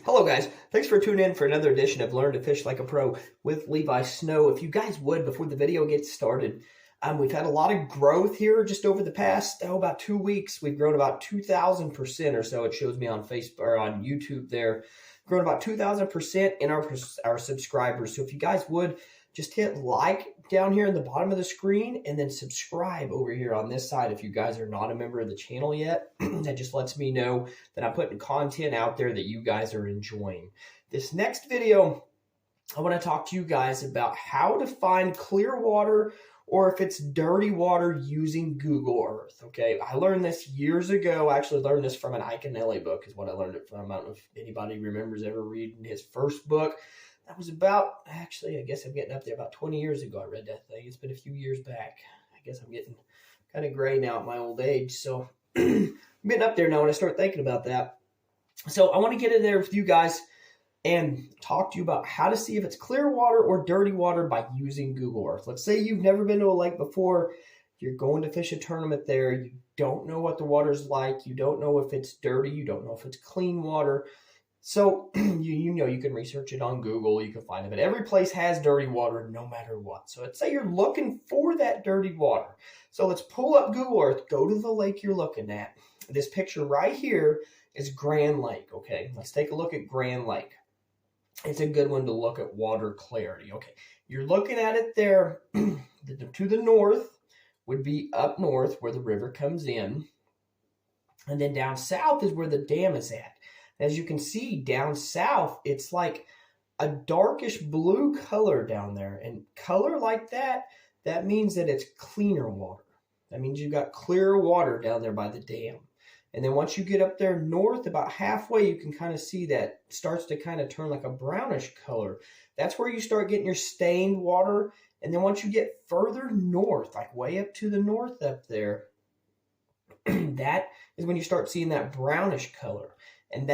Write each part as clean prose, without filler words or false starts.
Hello guys, thanks for tuning in for another edition of Learn to Fish Like a Pro with Levi Snow. If you guys would, before the video gets started, we've had a lot of growth here just over the past, about 2 weeks. We've grown about 2,000% or so. It shows me on Facebook or on YouTube there. Grown about 2,000% in our subscribers. So if you guys would, just hit like down here in the bottom of the screen and then subscribe over here on this side if you guys are not a member of the channel yet. That just lets me know that I'm putting content out there that you guys are enjoying. This next video, I want to talk to you guys about how to find clear water or if it's dirty water using Google Earth. Okay, I learned this years ago. I actually learned this from an Iaconelli book is what I learned it from. I don't know if anybody remembers ever reading his first book. That was about, actually, I guess I'm getting up there, about 20 years ago I read that thing. It's been a few years back. I guess I'm getting kind of gray now at my old age. So I'm getting up there now when I start thinking about that. So I want to get in there with you guys and talk to you about how to see if it's clear water or dirty water by using Google Earth. Let's say you've never been to a lake before. You're going to fish a tournament there. You don't know what the water's like. You don't know if it's dirty. You don't know if it's clean water. So, you know, you can research it on Google, you can find it, but every place has dirty water no matter what. So let's say you're looking for that dirty water. So let's pull up Google Earth, go to the lake you're looking at. This picture right here is Grand Lake, okay? Let's take a look at Grand Lake. It's a good one to look at water clarity, okay? You're looking at it there. To the north would be up north where the river comes in. And then down south is where the dam is at. As you can see down south, it's like a darkish blue color down there. And color like that, that means that it's cleaner water. That means you've got clear water down there by the dam. And then once you get up there north, about halfway, you can kind of see that it starts to kind of turn like a brownish color. That's where you start getting your stained water. And then once you get further north, like way up to the north up there, that is when you start seeing that brownish color. And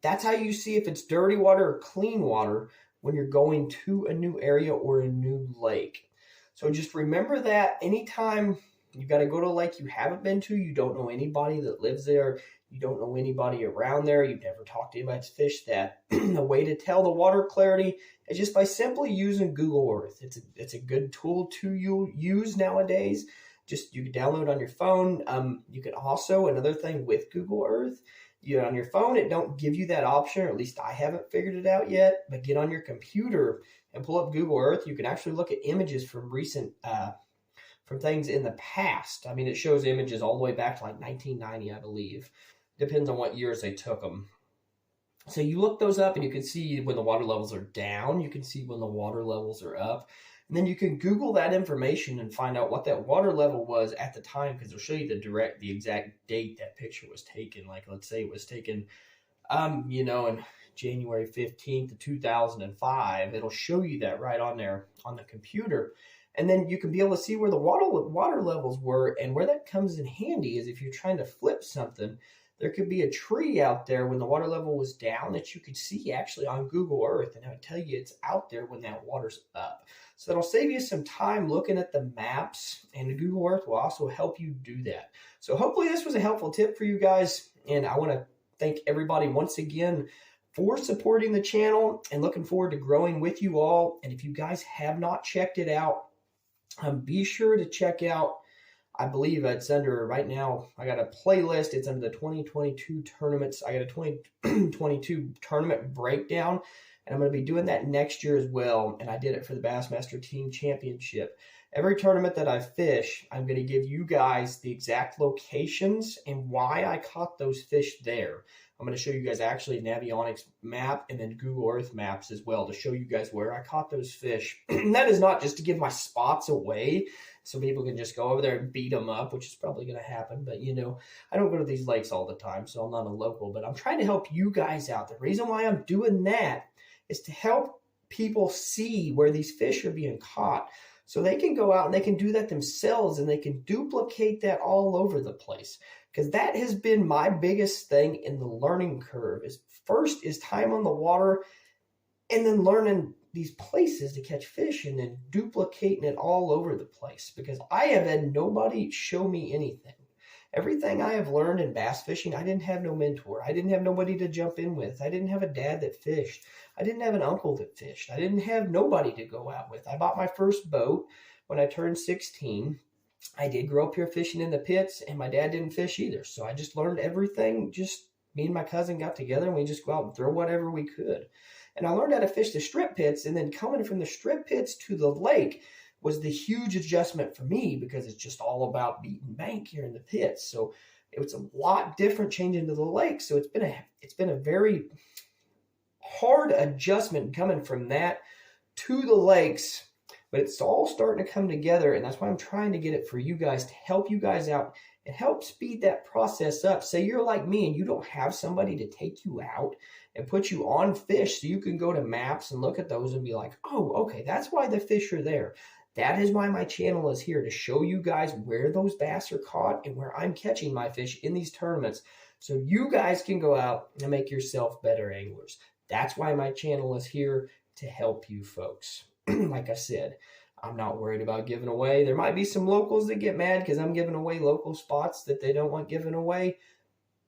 that's how you see if it's dirty water or clean water when you're going to a new area or a new lake. So just remember that anytime you got to go to a lake you haven't been to, you don't know anybody that lives there, you don't know anybody around there, you've never talked to anybody that's fished that, the way to tell the water clarity is just by simply using Google Earth. It's a good tool to use nowadays. Just you can download it on your phone. You can also, another thing with Google Earth, on your phone, it don't give you that option, or at least I haven't figured it out yet, but get on your computer and pull up Google Earth. You can actually look at images from recent, from things in the past. I mean, it shows images all the way back to like 1990, I believe. Depends on what years they took them. So you look those up and you can see when the water levels are down. You can see when the water levels are up. And then you can Google that information and find out what that water level was at the time, because it'll show you the exact date that picture was taken. Like, let's say it was taken, in January 15th of 2005. It'll show you that right on there on the computer. And then you can be able to see where the water levels were. And where that comes in handy is if you're trying to flip something, there could be a tree out there when the water level was down that you could see actually on Google Earth. And I would tell you it's out there when that water's up. So that'll save you some time looking at the maps, and Google Earth will also help you do that. So hopefully this was a helpful tip for you guys. And I want to thank everybody once again for supporting the channel and looking forward to growing with you all. And if you guys have not checked it out, be sure to check out, I believe it's under, right now, I got a playlist. It's under the 2022 tournaments. I got a 2022 tournament breakdown, and I'm going to be doing that next year as well. And I did it for the Bassmaster Team Championship. Every tournament that I fish, I'm going to give you guys the exact locations and why I caught those fish there. I'm going to show you guys actually a Navionics map and then Google Earth maps as well to show you guys where I caught those fish. And that is not just to give my spots away so people can just go over there and beat them up, which is probably going to happen. But, I don't go to these lakes all the time, so I'm not a local. But I'm trying to help you guys out. The reason why I'm doing that is to help people see where these fish are being caught. So they can go out and they can do that themselves and they can duplicate that all over the place. Because that has been my biggest thing in the learning curve. First is time on the water and then learning these places to catch fish and then duplicating it all over the place. Because I have had nobody show me anything. everything I have learned in bass fishing, I didn't have no mentor. I didn't have nobody to jump in with. I didn't have a dad that fished. I didn't have an uncle that fished. I didn't have nobody to go out with. I bought my first boat when I turned 16. I did grow up here fishing in the pits, and my dad didn't fish either. So I just learned everything. Just me and my cousin got together, and we just go out and throw whatever we could. And I learned how to fish the strip pits, and then coming from the strip pits to the lake was the huge adjustment for me, because it's just all about beating bank here in the pits. So it was a lot different changing to the lake. So it's been a very hard adjustment coming from that to the lakes, but it's all starting to come together, and that's why I'm trying to get it for you guys, to help you guys out and help speed that process up. Say you're like me and you don't have somebody to take you out and put you on fish so you can go to maps and look at those and be like, oh, okay, that's why the fish are there. That is why my channel is here, to show you guys where those bass are caught and where I'm catching my fish in these tournaments, so you guys can go out and make yourself better anglers. That's why my channel is here, to help you folks. Like I said, I'm not worried about giving away. There might be some locals that get mad because I'm giving away local spots that they don't want given away,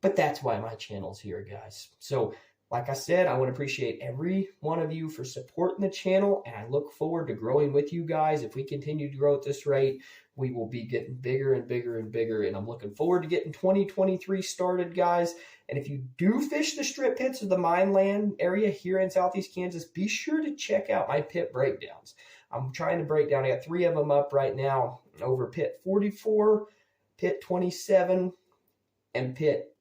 but that's why my channel's here, guys. So like I said, I want to appreciate every one of you for supporting the channel, and I look forward to growing with you guys. If we continue to grow at this rate, we will be getting bigger and bigger and bigger, and I'm looking forward to getting 2023 started, guys. And if you do fish the strip pits of the mine land area here in Southeast Kansas, be sure to check out my pit breakdowns. I'm trying to break down, I got 3 of them up right now, over pit 44, pit 27, and pit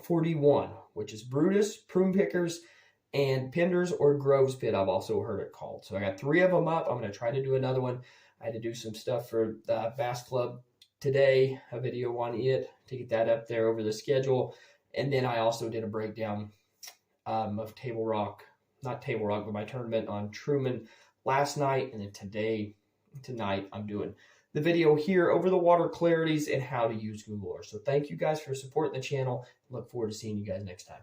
41, which is Brutus, Prune Pickers, and Penders or Groves Pit, I've also heard it called. So I got 3 of them up. I'm going to try to do another one. I had to do some stuff for the Bass Club today, a video on it, to get that up there over the schedule. And then I also did a breakdown of Table Rock, not Table Rock, but my tournament on Truman last night. And then tonight, I'm doing the video here over the water clarities and how to use Google Earth. So thank you guys for supporting the channel. Look forward to seeing you guys next time.